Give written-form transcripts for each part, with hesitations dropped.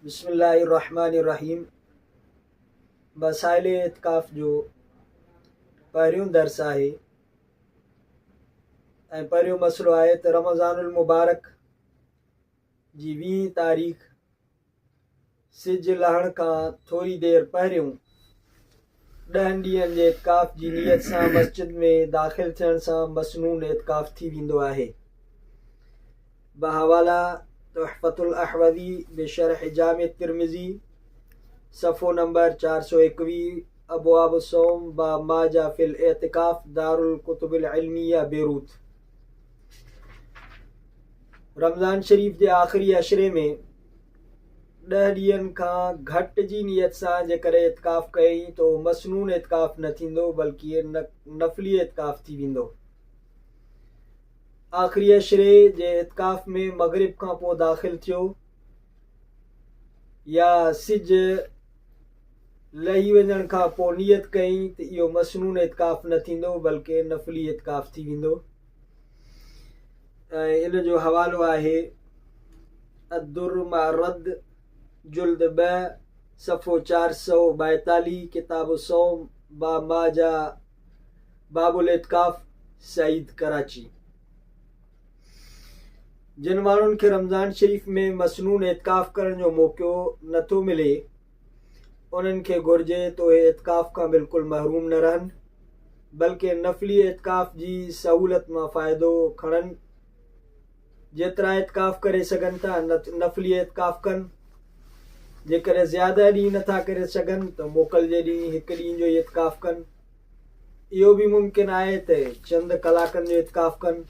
बिस्मिल्लाहिर्रहमानिर्रहीम। मसाइल इत्काफ़ जो पहिरियों दर्स आहे ऐं पहिरियों मसइलो आहे त रमज़ानुल मुबारक जी 20 तारीख़ सिज लहण खां थोरी देरि पहिरियों 10 ॾींहंनि जे इत्काफ़ जी नियत सां मस्जिद में दाख़िल थियण सां मसनून इत्काफ़ थी वेंदो आहे। बहवाला तुहफ़तुल अहवज़ी बेशरह जामे तिर्मिज़ी सफ़ो नंबर 421 अबवाब सौम बा माजा फिल एतिकाफ़ दारुल कुतुबिल इल्मिया बेरूत। रमज़ान शरीफ जे आख़िरी अशरे में 10 ॾींहंनि खां घटि जी नियत सां जेकर इत्काफ़ कयईं तो मसनून इत्काफ़ न थींदो बल्कि नफ़ली इत्काफ़ थी वेंदो। आख़िरी अशरे जे इत्काफ़ में मग़रिब खां पोइ दाख़िल थियो या सिज लही वञण खां पोइ नियत कयईं त इहो मसनून इत्काफ़ न थींदो बल्कि नफ़ली इत्काफ़ थी वेंदो। इन जो हवालो आहे अद्दुर्र मा रद्द जुल्द 2 सफ़ो 442 किताब सौम बा माजा बाबुल इत्काफ़ सईद कराची। जिन माण्हुनि खे रमज़ान शरीफ में मसनून इत्काफ़ करण जो मौक़ो नथो मिले उन्हनि खे घुरिजे तो इहे इत्काफ़ खां बिल्कुलु महरूम न रहनि बल्कि नफ़ली इत्काफ़ जी सहूलत मां फ़ाइदो खणनि। जेतिरा इत्काफ़ करे सघनि था नफ़ली इत्काफ़ कनि। जेकर ज़्यादा ॾींहं नथा करे सघनि त मोकल जे ॾींहुं हिकु ॾींहं जो इत्काफ़ कनि। इहो बि मुमकिन आहे त चंद कलाकनि जो इत्काफ़ कनि।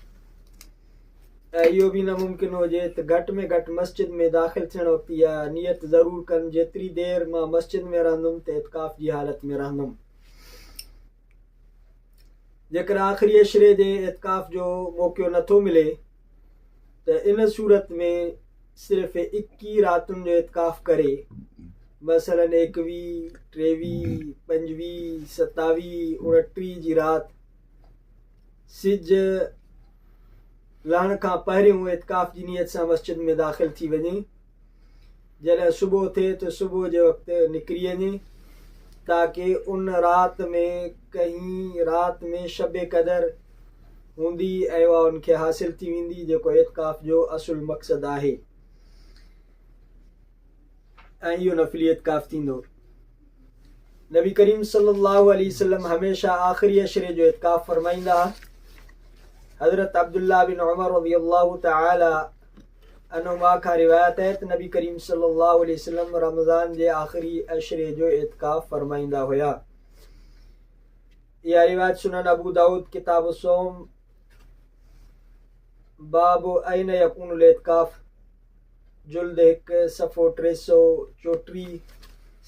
इहो बि नामुमकिन हुजे त घटि में घटि मस्जिद में दाख़िल थियण वक़्तु इहा नियत ज़रूरु कनि जेतिरी देरि मां मस्जिद में रहंदुमि त इत्काफ़ जी हालत में रहंदुमि। जेकर आख़िरी अशरे जे इत्काफ़ जो मौक़ो नथो मिले त इन सूरत में सिर्फ़ु 21 रातुनि जो इत्काफ़ करे मसलन 21, 23, 25, 27, 29 जी राति सिज लहण खां पहिरियों इत्काफ़ जी नियत सां मस्जिद में दाख़िल थी वञे। जॾहिं सुबुह थिए त सुबुह जे वक़्तु निकिरी वञे ताकि उन राति में कहीं राति में शब क़दर हूंदी ऐं उहा उनखे हासिल थी वेंदी जेको इत्काफ़ जो असुल मक़सदु आहे ऐं इहो नफ़ली इत्काफ़ थींदो। नबी करीम सल्लल्लाहु अलैहि वसल्लम हमेशा आख़िरी अशरे जो इत्काफ़ फरमाईंदा। हज़रत अब्दुल्लाह बिन उमर रज़ियल्लाहु तआला अन्हुमा खां रिवायत है त नबी करीम सल्लल्लाहु अलैहि वसल्लम रमज़ान जे आख़िरी अशरे जो इत्काफ़ फरमाईंदा हुया। इहा रिवायत सुनन अबू दाऊद किताब सौम बाब ऐन यकूनुल इत्काफ़ जुल्द 1 सफ़ो 334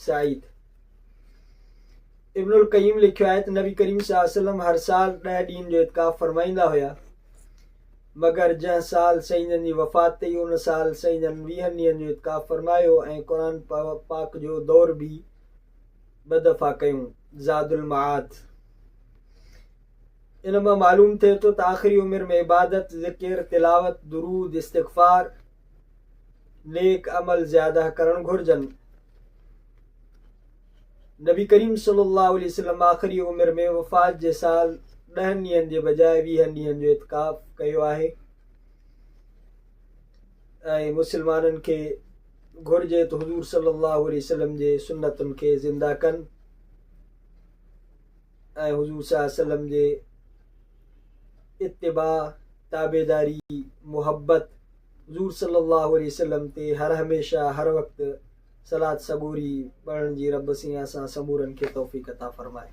साइद। इब्नुल क़य्यिम लिखियो आहे त नबी करीम सल्लल्लाहु अलैहि वसल्लम हर साल 10 ॾींहंनि जो इत्काफ़ फरमाईंदा हुया मगर जंहिं साल सईं जन जी वफ़ात थी उन साल सईं जन 20 ॾींहंनि जो इत्काफ़ फरमायो ऐं क़ुरान पाक जो दौर भी ॿ दफ़ा कयूं ज़ादुल मआद। इन मां मालूम थिए थो त आख़िरी उमिरि में इबादत ज़िक्र तिलावत दुरूद इस्तिग़फ़ार नेक अमल ज़्यादा करणु घुरिजनि। नबी करीम सल्लल्लाहु अलैहि वसल्लम आख़िरी उमिरि में वफ़ात जे साल 10 ॾींहंनि जे बजाय 20 ॾींहंनि जो इत्काफ़ कयो आहे ऐं मुस्लमाननि खे घुरिजे त हुज़ूर सल्लल्लाहु अलैहि वसल्लम जे सुन्नतुनि खे ज़िंदा कनि ऐं हुज़ूर सल्लल्लाहु अलैहि वसल्लम जे इत्तिबा ताबेदारी मुहब्बत हुज़ूर सल्लल्लाहु अलैहि वसल्लम ते हर हमेशा हर वक़्तु सलात सबूरी पढ़ण जी रब से असां समूरनि खे तौफ़ीक़ अता फ़रमाए।